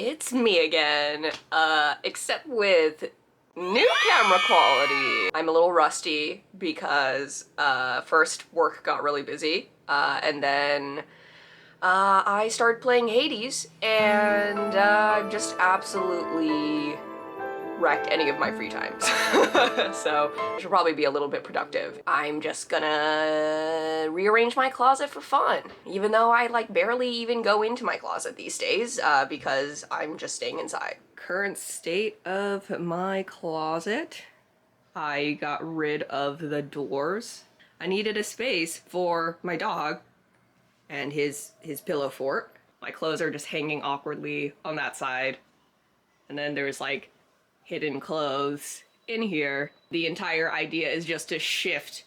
It's me again, except with new camera quality. I'm a little rusty because first work got really busy, and then I started playing Hades, and I've just absolutely wrecked any of my free times. So I should probably be a little bit productive. I'm just gonna rearrange my closet for fun, even though I like barely even go into my closet these days because I'm just staying inside. Current state of my closet. I got rid of the doors. I needed a space for my dog and his pillow fort. My clothes are just hanging awkwardly on that side. And then there's like hidden clothes in here. The entire idea is just to shift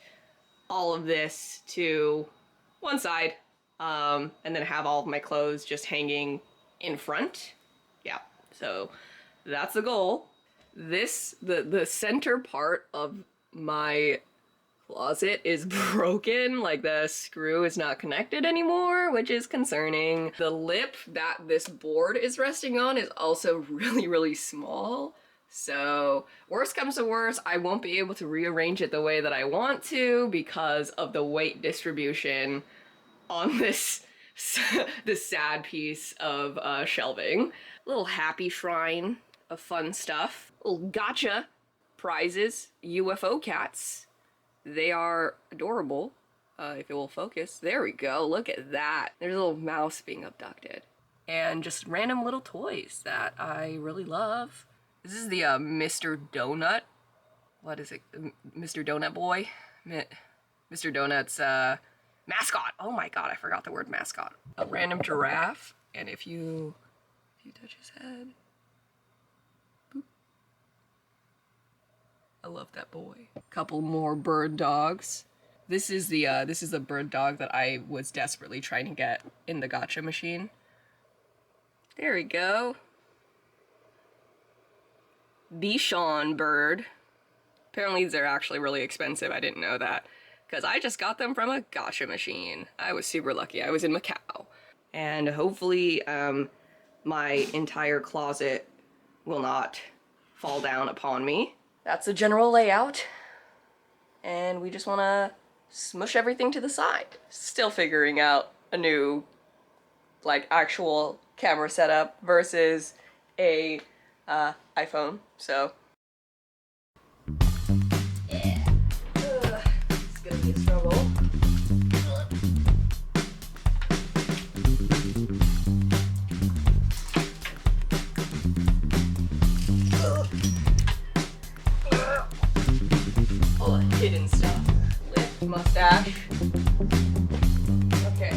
all of this to one side, and then have all of my clothes just hanging in front. Yeah, so that's the goal. The center part of my closet is broken, like the screw is not connected anymore, which is concerning. The lip that this board is resting on is also really small. So worst comes to worst, I won't be able to rearrange it the way that I want to because of the weight distribution on this sad piece of shelving. Little happy shrine of fun stuff. Little gotcha prizes, UFO cats. They are adorable, if it will focus. There we go, look at that. There's a little mouse being abducted. And just random little toys that I really love. This is the Mr. Donut. What is it? Mr. Donut Boy? Mr. Donut's mascot. Oh my god, I forgot the word mascot. A random giraffe, and if you touch his head, boop. I love that boy. Couple more bird dogs. This is the bird dog that I was desperately trying to get in the gotcha machine. There we go. Bichon bird. Apparently these are actually really expensive. I didn't know that because I just got them from a gotcha machine. I was super lucky. I was in Macau. And hopefully my entire closet will not fall down upon me. That's the general layout. And we just want to smush everything to the side. Still figuring out a new like actual camera setup versus a iPhone, so. Yeah. It's gonna be a struggle. Oh, hidden stuff. Lift, mustache. Okay.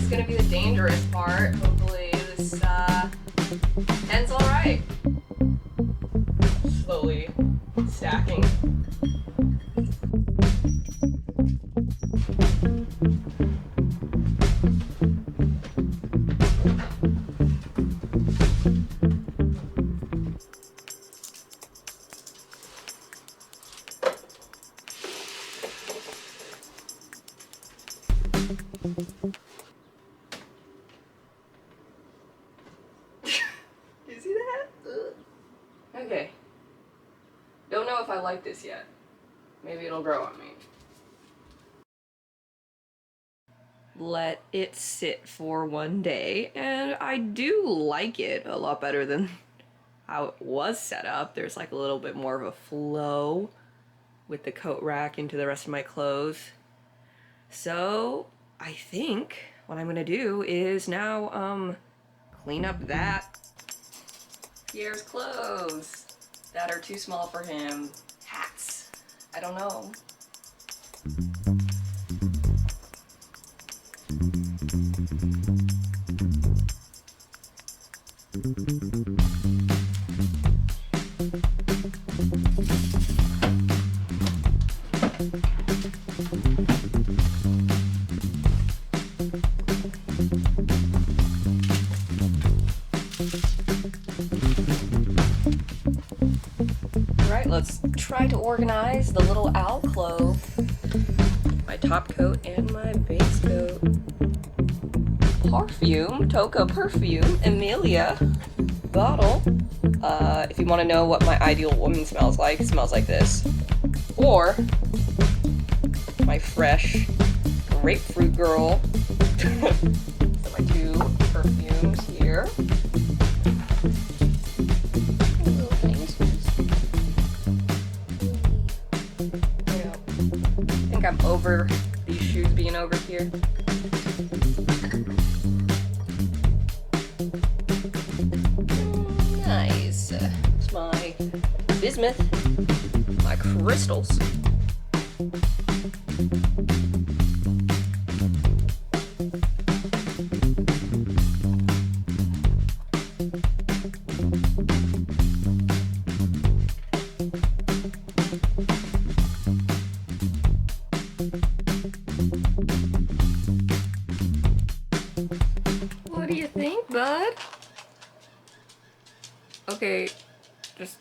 Gonna be the dangerous part. Hopefully this ends all right. Slowly stacking. You see that? Ugh. Okay. Don't know if I like this yet. Maybe it'll grow on me. Let it sit for one day, and I do like it a lot better than how it was set up. There's like a little bit more of a flow with the coat rack into the rest of my clothes. So I think what I'm gonna do is now clean up that Pierre's clothes that are too small for him. Hats. I don't know. Alright, let's try to organize the little alcove. My top coat and my base coat. Perfume, Toca perfume, Emilia bottle. If you want to know what my ideal woman smells like, it smells like this. Or my fresh grapefruit girl. So my two perfumes here. Little things. Yeah. I think I'm over these shoes being over here. Nice. It's my bismuth, my crystals. What do you think, bud? Okay, just